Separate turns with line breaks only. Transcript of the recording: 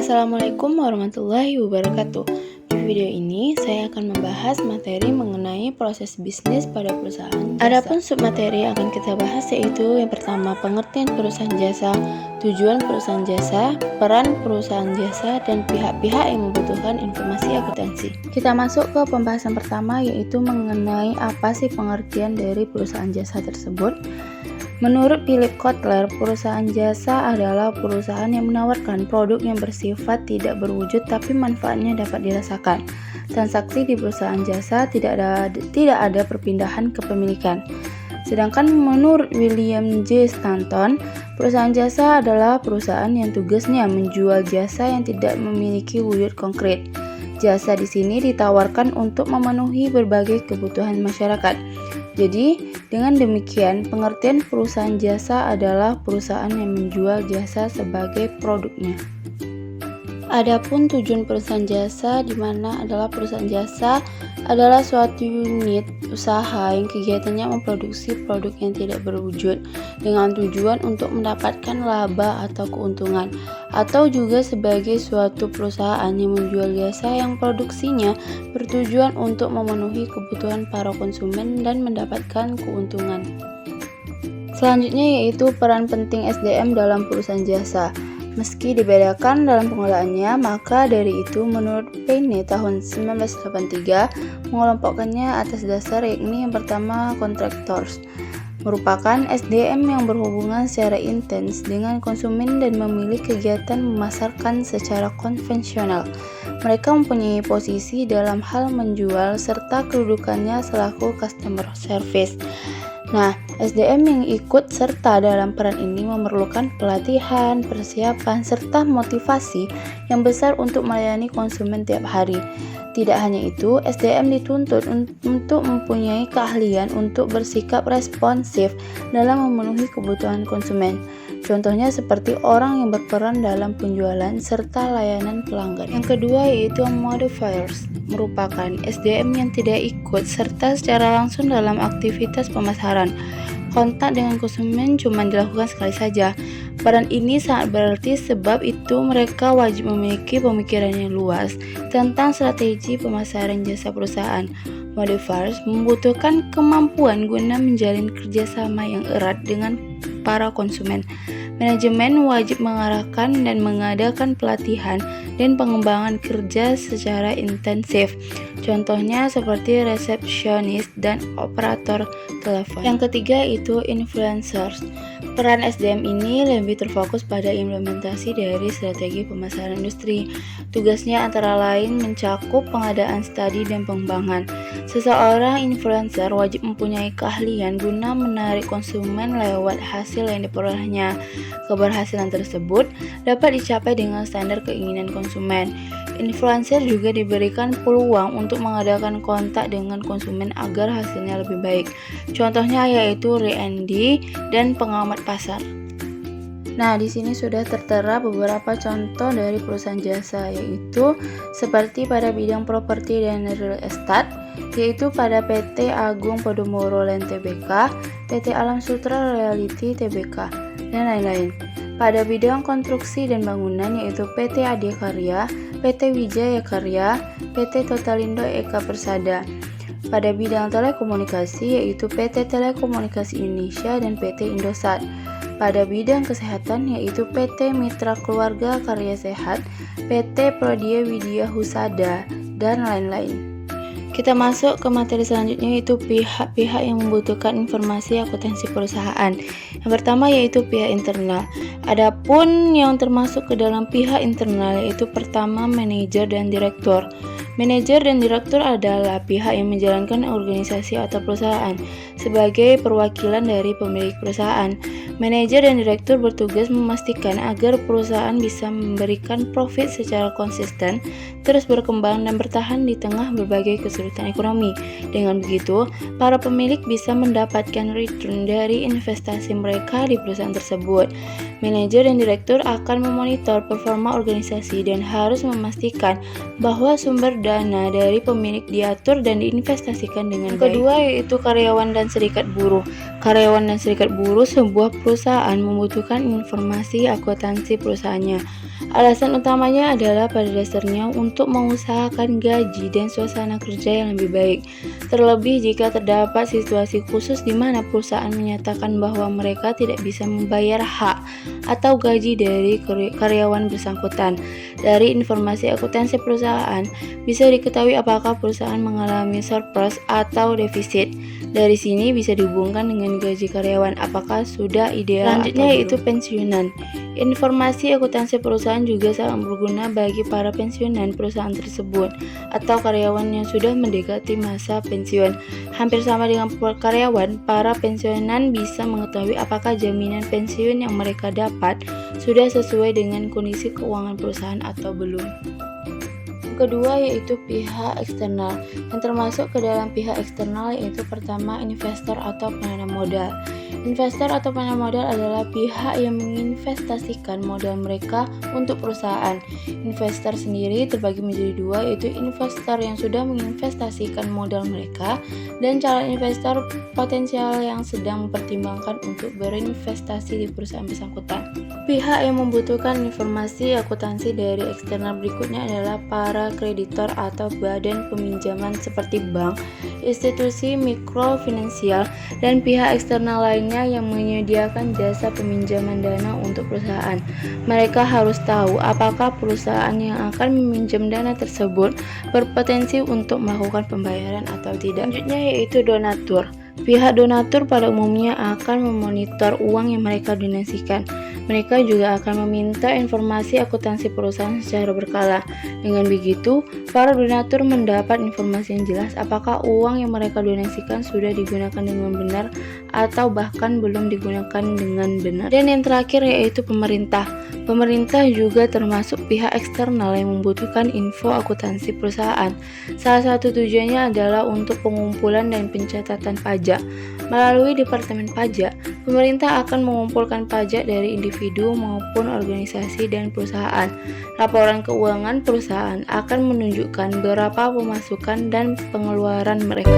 Assalamualaikum warahmatullahi wabarakatuh. Di video ini saya akan membahas materi mengenai proses bisnis pada perusahaan jasa. Adapun submateri yang akan kita bahas yaitu yang pertama, pengertian perusahaan jasa, tujuan perusahaan jasa, peran perusahaan jasa, dan pihak-pihak yang membutuhkan informasi akuntansi. Kita masuk ke pembahasan pertama yaitu mengenai apa sih pengertian dari perusahaan jasa tersebut. Menurut Philip Kotler, perusahaan jasa adalah perusahaan yang menawarkan produk yang bersifat tidak berwujud tapi manfaatnya dapat dirasakan. Transaksi di perusahaan jasa tidak ada perpindahan kepemilikan. Sedangkan menurut William J. Stanton, perusahaan jasa adalah perusahaan yang tugasnya menjual jasa yang tidak memiliki wujud konkret. Jasa di sini ditawarkan untuk memenuhi berbagai kebutuhan masyarakat. Jadi, dengan demikian, pengertian perusahaan jasa adalah perusahaan yang menjual jasa sebagai produknya. Adapun tujuan perusahaan jasa, di mana adalah perusahaan jasa adalah suatu unit usaha yang kegiatannya memproduksi produk yang tidak berwujud dengan tujuan untuk mendapatkan laba atau keuntungan, atau juga sebagai suatu perusahaan yang menjual jasa yang produksinya bertujuan untuk memenuhi kebutuhan para konsumen dan mendapatkan keuntungan. Selanjutnya yaitu peran penting SDM dalam perusahaan jasa. Meski dibedakan dalam pengelolaannya, maka dari itu menurut Payne tahun 1983 mengelompokkannya atas dasar yakni yang pertama contractors, merupakan SDM yang berhubungan secara intens dengan konsumen dan memiliki kegiatan memasarkan secara konvensional. Mereka mempunyai posisi dalam hal menjual serta kedudukannya selaku customer service. Nah, SDM yang ikut serta dalam peran ini memerlukan pelatihan, persiapan, serta motivasi yang besar untuk melayani konsumen tiap hari. Tidak hanya itu, SDM dituntut untuk mempunyai keahlian untuk bersikap responsif dalam memenuhi kebutuhan konsumen. Contohnya seperti orang yang berperan dalam penjualan serta layanan pelanggan. Yang kedua yaitu modifiers, merupakan SDM yang tidak ikut serta secara langsung dalam aktivitas pemasaran. Kontak dengan konsumen cuma dilakukan sekali saja. Peran ini sangat berarti sebab itu mereka wajib memiliki pemikiran yang luas tentang strategi pemasaran jasa perusahaan. Modifiers membutuhkan kemampuan guna menjalin kerjasama yang erat dengan para konsumen. Manajemen wajib mengarahkan dan mengadakan pelatihan dan pengembangan kerja secara intensif. Contohnya seperti resepsionis dan operator telepon. Yang ketiga itu influencers. Peran SDM ini lebih terfokus pada implementasi dari strategi pemasaran industri. Tugasnya antara lain mencakup pengadaan studi dan pengembangan. Seseorang influencer wajib mempunyai keahlian guna menarik konsumen lewat hasil yang diperolehnya. Keberhasilan tersebut dapat dicapai dengan standar keinginan konsumen. Influencer juga diberikan peluang untuk mengadakan kontak dengan konsumen agar hasilnya lebih baik. Contohnya yaitu R&D dan pengamat pasar. Nah, di sini sudah tertera beberapa contoh dari perusahaan jasa, yaitu seperti pada bidang properti dan real estate, yaitu pada PT Agung Podomoro Land Tbk, PT Alam Sutra Realty Tbk, dan lain-lain. Pada bidang konstruksi dan bangunan yaitu PT Adikarya, PT Wijaya Karya, PT Totalindo Eka Persada. Pada bidang telekomunikasi yaitu PT Telekomunikasi Indonesia dan PT Indosat. Pada bidang kesehatan yaitu PT Mitra Keluarga Karya Sehat, PT Prodia Widya Husada, dan lain-lain. Kita masuk ke materi selanjutnya yaitu pihak-pihak yang membutuhkan informasi akuntansi perusahaan. Yang pertama yaitu pihak internal. Adapun yang termasuk ke dalam pihak internal yaitu pertama manajer dan direktur. Manajer dan direktur adalah pihak yang menjalankan organisasi atau perusahaan sebagai perwakilan dari pemilik perusahaan. Manajer dan direktur bertugas memastikan agar perusahaan bisa memberikan profit secara konsisten, terus berkembang dan bertahan di tengah berbagai kesulitan ekonomi. Dengan begitu, para pemilik bisa mendapatkan return dari investasi mereka di perusahaan tersebut. Manajer dan direktur akan memonitor performa organisasi dan harus memastikan bahwa sumber dana dari pemilik diatur dan diinvestasikan dengan baik. Kedua yaitu karyawan dan serikat buruh. Karyawan dan serikat buruh sebuah perusahaan membutuhkan informasi akuntansi perusahaannya. Alasan utamanya adalah pada dasarnya untuk mengusahakan gaji dan suasana kerja yang lebih baik. Terlebih jika terdapat situasi khusus di mana perusahaan menyatakan bahwa mereka tidak bisa membayar hak atau gaji dari karyawan bersangkutan. Dari informasi akuntansi perusahaan, bisa diketahui apakah perusahaan mengalami surplus atau defisit. Dari sini bisa dihubungkan dengan gaji karyawan apakah sudah ideal. Selanjutnya yaitu pensiunan. Informasi akuntansi perusahaan juga sangat berguna bagi para pensiunan perusahaan tersebut atau karyawan yang sudah mendekati masa pensiun. Hampir sama dengan karyawan, para pensiunan bisa mengetahui apakah jaminan pensiun yang mereka dapat sudah sesuai dengan kondisi keuangan perusahaan atau belum. Kedua yaitu pihak eksternal, yang termasuk ke dalam pihak eksternal yaitu pertama investor atau penanam modal. Investor atau penanam modal adalah pihak yang menginvestasikan modal mereka untuk perusahaan. Investor sendiri terbagi menjadi dua, yaitu investor yang sudah menginvestasikan modal mereka dan calon investor potensial yang sedang mempertimbangkan untuk berinvestasi di perusahaan bersangkutan. Pihak yang membutuhkan informasi akuntansi dari eksternal berikutnya adalah para kreditor atau badan peminjaman seperti bank, institusi mikrofinansial, dan pihak eksternal lainnya yang menyediakan jasa peminjaman dana untuk perusahaan. Mereka harus tahu apakah perusahaan yang akan meminjam dana tersebut berpotensi untuk melakukan pembayaran atau tidak. Selanjutnya yaitu donatur. Pihak donatur pada umumnya akan memonitor uang yang mereka donasikan. Mereka juga akan meminta informasi akuntansi perusahaan secara berkala. Dengan begitu, para donatur mendapat informasi yang jelas apakah uang yang mereka donasikan sudah digunakan dengan benar atau bahkan belum digunakan dengan benar. Dan yang terakhir yaitu pemerintah. Pemerintah juga termasuk pihak eksternal yang membutuhkan info akuntansi perusahaan. Salah satu tujuannya adalah untuk pengumpulan dan pencatatan pajak. Melalui Departemen Pajak, pemerintah akan mengumpulkan pajak dari individu maupun organisasi dan perusahaan. Laporan keuangan perusahaan akan menunjukkan berapa pemasukan dan pengeluaran mereka.